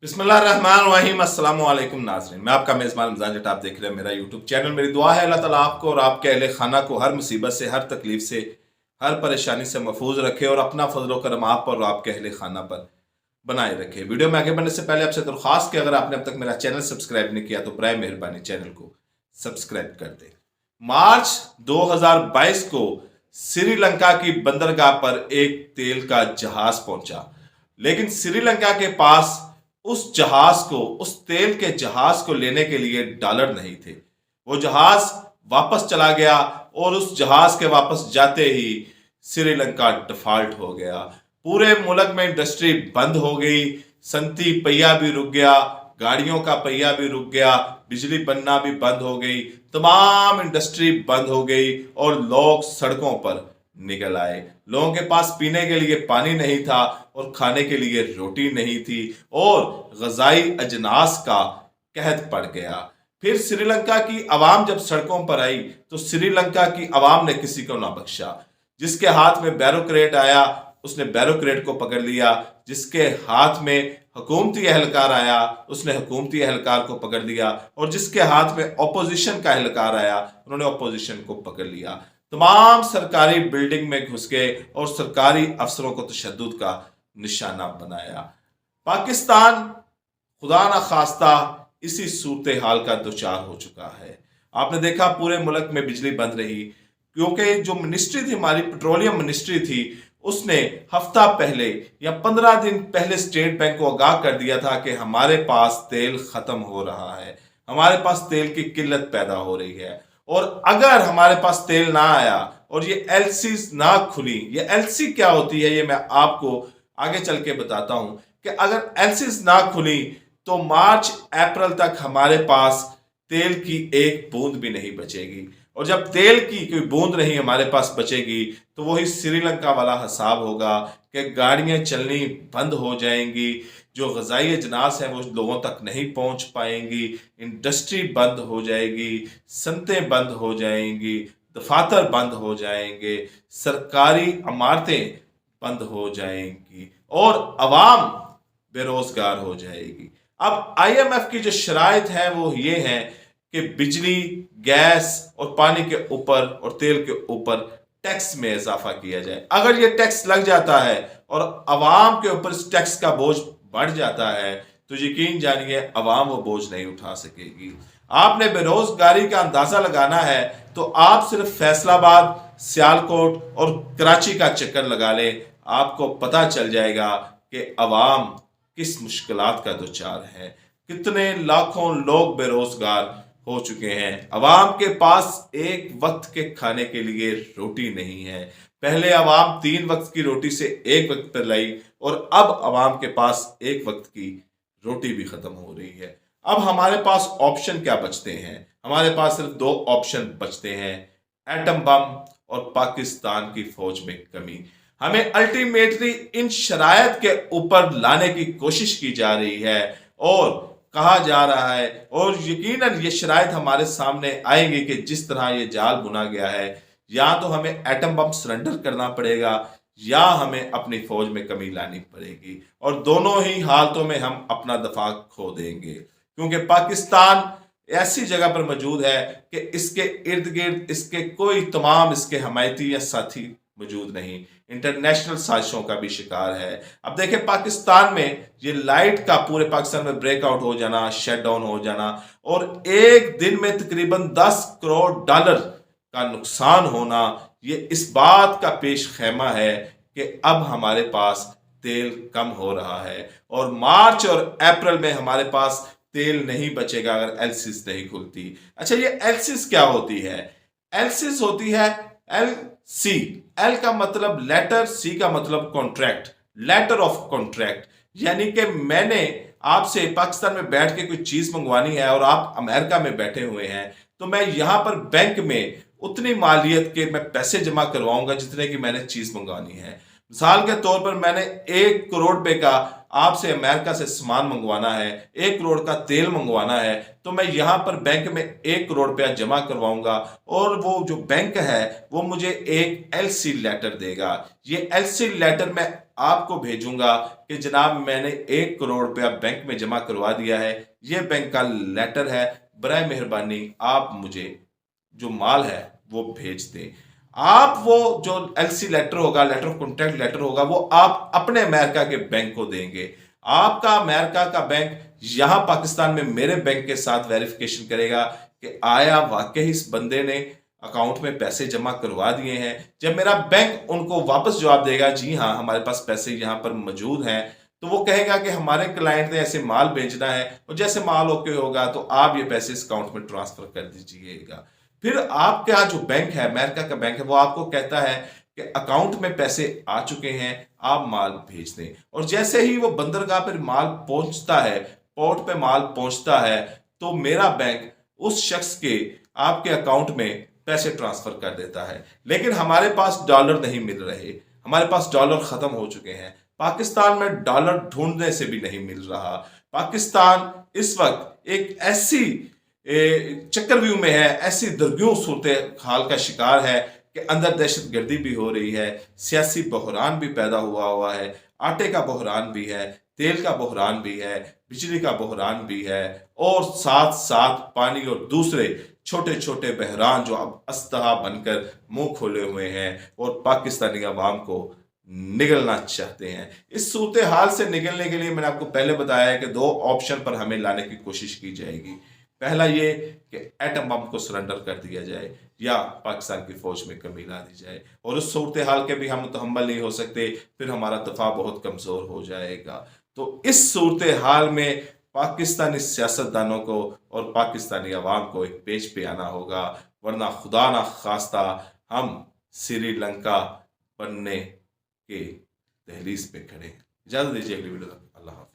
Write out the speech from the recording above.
बिस्मिल्लाहिर्रहमानिर्रहीम अस्सलाम वालेकुम नाज़रीन, मैं आपका मेज़बान रमज़ान जट। आप देख रहे हैं मेरा यूट्यूब चैनल। मेरी दुआ है अल्लाह ताला आपको और आपके अहले खाना को हर मुसीबत से, हर तकलीफ से, हर परेशानी से महफूज रखे और अपना फजल करम आप पर और आपके अहले खाना पर बनाए रखे। वीडियो में आगे बढ़ने से पहले आपसे दरख्वास्त कि अगर आपने अब तक मेरा चैनल सब्सक्राइब नहीं किया तो बराए मेहरबानी चैनल को सब्सक्राइब कर दें। मार्च 2022 को श्रीलंका की बंदरगाह पर एक तेल का जहाज पहुंचा, लेकिन श्रीलंका के पास उस तेल के जहाज को लेने के लिए डॉलर नहीं थे। वो जहाज वापस चला गया और उस जहाज के वापस जाते ही श्रीलंका डिफॉल्ट हो गया। पूरे मुल्क में इंडस्ट्री बंद हो गई, संती पहिया भी रुक गया, गाड़ियों का पहिया भी रुक गया, बिजली बनना भी बंद हो गई, तमाम इंडस्ट्री बंद हो गई और लोग सड़कों पर निकल आए। लोगों के पास पीने के लिए पानी नहीं था और खाने के लिए रोटी नहीं थी और ग़िज़ाई अजनास का कहत पड़ गया। फिर श्रीलंका की आवाम जब सड़कों पर आई तो श्रीलंका की आवाम ने किसी को ना बख्शा। जिसके हाथ में बैरोक्रेट आया उसने बैरोक्रेट को पकड़ लिया, जिसके हाथ में हुकूमती एहलकार आया उसने हुकूमती एहलकार को पकड़ लिया और जिसके हाथ में अपोजिशन का एहलकार आया उन्होंने अपोजिशन को पकड़ लिया। तमाम सरकारी बिल्डिंग में घुस गए और सरकारी अफसरों को तशद्दुद का निशाना बनाया। पाकिस्तान खुदा न खास्ता इसी सूरत हाल का दुचार हो चुका है। आपने देखा पूरे मुल्क में बिजली बंद रही क्योंकि जो मिनिस्ट्री थी, हमारी पेट्रोलियम मिनिस्ट्री थी, उसने हफ्ता पहले या 15 दिन पहले स्टेट बैंक को आगाह कर दिया था कि हमारे पास तेल खत्म हो रहा है, हमारे पास तेल की किल्लत पैदा हो रही है और अगर हमारे पास तेल ना आया और ये एलसी ना खुली। ये एलसी क्या होती है ये मैं आपको आगे चल के बताता हूं कि अगर एलसी ना खुली तो मार्च अप्रैल तक हमारे पास तेल की एक बूंद भी नहीं बचेगी और जब तेल की कोई बूंद नहीं हमारे पास बचेगी तो वही श्रीलंका वाला हिसाब होगा कि गाड़ियां चलनी बंद हो जाएंगी, जो ग़िज़ाई अजनास हैं वो लोगों तक नहीं पहुंच पाएंगी, इंडस्ट्री बंद हो जाएगी, सनतें बंद हो जाएंगी, दफातर बंद हो जाएंगे, सरकारी इमारतें बंद हो जाएंगी और अवाम बेरोजगार हो जाएगी। अब IMF की जो शराइत है वो ये है कि बिजली, गैस और पानी के ऊपर और तेल के ऊपर टैक्स में इजाफा किया जाए। अगर ये टैक्स लग जाता है और अवाम के ऊपर इस टैक्स का बोझ बढ़ जाता है तो यकीन जानिए अवाम वो बोझ नहीं उठा सकेगी। आपने बेरोजगारी का अंदाजा लगाना है तो आप सिर्फ फैसलाबाद, सियालकोट और कराची का चक्कर लगा ले, आपको पता चल जाएगा कि अवाम किस मुश्किलात का दुचार है, कितने लाखों लोग बेरोजगार हो चुके हैं। अवाम के पास एक वक्त के खाने के लिए रोटी नहीं है। पहले अवाम 3 वक्त की रोटी से एक वक्त पर लाई और अब अवाम के पास एक वक्त की रोटी भी खत्म हो रही है। अब हमारे पास ऑप्शन क्या बचते हैं? हमारे पास सिर्फ 2 ऑप्शन बचते हैं, एटम बम और पाकिस्तान की फौज में कमी। हमें अल्टीमेटली इन शरायत के ऊपर लाने की कोशिश की जा रही है और कहा जा रहा है और यकीनन ये शरायत हमारे सामने आएंगे कि जिस तरह ये जाल बुना गया है, या तो हमें एटम बम सरेंडर करना पड़ेगा या हमें अपनी फौज में कमी लानी पड़ेगी और दोनों ही हालतों में हम अपना दफा खो देंगे क्योंकि पाकिस्तान ऐसी जगह पर मौजूद है कि इसके इर्द गिर्द इसके कोई तमाम इसके हमायती या साथी मौजूद नहीं, इंटरनेशनल साजिशों का भी शिकार है। अब देखें पाकिस्तान में ये लाइट का पूरे पाकिस्तान में ब्रेकआउट हो जाना, शट डाउन हो जाना और एक दिन में तकरीबन $10 करोड़ का नुकसान होना, ये इस बात का पेश खेमा है कि अब हमारे पास तेल कम हो रहा है और मार्च और अप्रैल में हमारे पास तेल नहीं बचेगा अगर एलसीज नहीं खुलती। अच्छा, ये एलसीज क्या होती है? एलसीज होती है LC। L का मतलब लेटर, C का मतलब कॉन्ट्रैक्ट, लेटर ऑफ कॉन्ट्रैक्ट। यानी कि मैंने आपसे पाकिस्तान में बैठ के कोई चीज मंगवानी है और आप अमेरिका में बैठे हुए हैं तो मैं यहां पर बैंक में उतनी मालियत के मैं पैसे जमा करवाऊंगा जितने की मैंने चीज मंगवानी है। मिसाल के तौर पर मैंने 1 करोड़ रुपए का आपसे अमेरिका से सामान मंगवाना है, 1 करोड़ का तेल मंगवाना है, तो मैं यहां पर बैंक में 1 करोड़ रुपया जमा करवाऊंगा और वो जो बैंक है वो मुझे एक एलसी लेटर देगा। ये एलसी लेटर मैं आपको भेजूंगा कि जनाब मैंने 1 करोड़ रुपया बैंक में जमा करवा दिया है, ये बैंक का लेटर है, बराए मेहरबानी आप मुझे जो माल है वो भेज दें। आप वो जो एलसी लेटर होगा, लेटर ऑफ कॉन्ट्रैक्ट लेटर होगा, वो आप अपने अमेरिका के बैंक को देंगे। आपका अमेरिका का बैंक यहां पाकिस्तान में मेरे बैंक के साथ वेरिफिकेशन करेगा कि आया वाकई इस बंदे ने अकाउंट में पैसे जमा करवा दिए हैं। जब मेरा बैंक उनको वापस जवाब देगा जी हाँ हमारे पास पैसे यहां पर मौजूद हैं, तो वो कहेगा कि हमारे क्लाइंट ने ऐसे माल भेजना है और जैसे माल ओके होगा तो आप ये पैसे इस अकाउंट में ट्रांसफर कर दीजिएगा। फिर आपका जो बैंक है, अमेरिका का बैंक है, वो आपको कहता है कि अकाउंट में पैसे आ चुके हैं, आप माल भेज दें। और जैसे ही वो बंदरगाह पर माल पहुंचता है, पोर्ट पे माल पहुंचता है, तो मेरा बैंक उस शख्स के आपके अकाउंट में पैसे ट्रांसफर कर देता है। लेकिन हमारे पास डॉलर नहीं मिल रहे, हमारे पास डॉलर खत्म हो चुके हैं। पाकिस्तान में डॉलर ढूंढने से भी नहीं मिल रहा। पाकिस्तान इस वक्त एक ऐसी चक्रव्यूह में है, ऐसी दुर्गुण सूरत हाल का शिकार है कि अंदर दहशत गर्दी भी हो रही है, सियासी बहरान भी पैदा हुआ है, आटे का बहरान भी है, तेल का बहरान भी है, बिजली का बहरान भी है, और साथ साथ पानी और दूसरे छोटे छोटे बहरान जो अब अस्तहा बनकर मुंह खोले हुए हैं और पाकिस्तानी अवाम को निगलना चाहते हैं। इस सूरत हाल से निकलने के लिए मैंने आपको पहले बताया है कि 2 ऑप्शन पर हमें लाने की कोशिश की जाएगी। पहला ये कि एटम बम को सरेंडर कर दिया जाए या पाकिस्तान की फौज में कमी ला दी जाए, और उस सूरत हाल के भी हम मुतहम्मल नहीं हो सकते, फिर हमारा दफा बहुत कमजोर हो जाएगा। तो इस सूरत हाल में पाकिस्तानी सियासतदानों को और पाकिस्तानी अवाम को एक पेज पे आना होगा, वरना खुदा ना खास्ता हम श्रीलंका बनने के दहलीज पे खड़े हैं। इजाजत दीजिए अगली वीडियो तक। अल्लाह हाफ़िज़।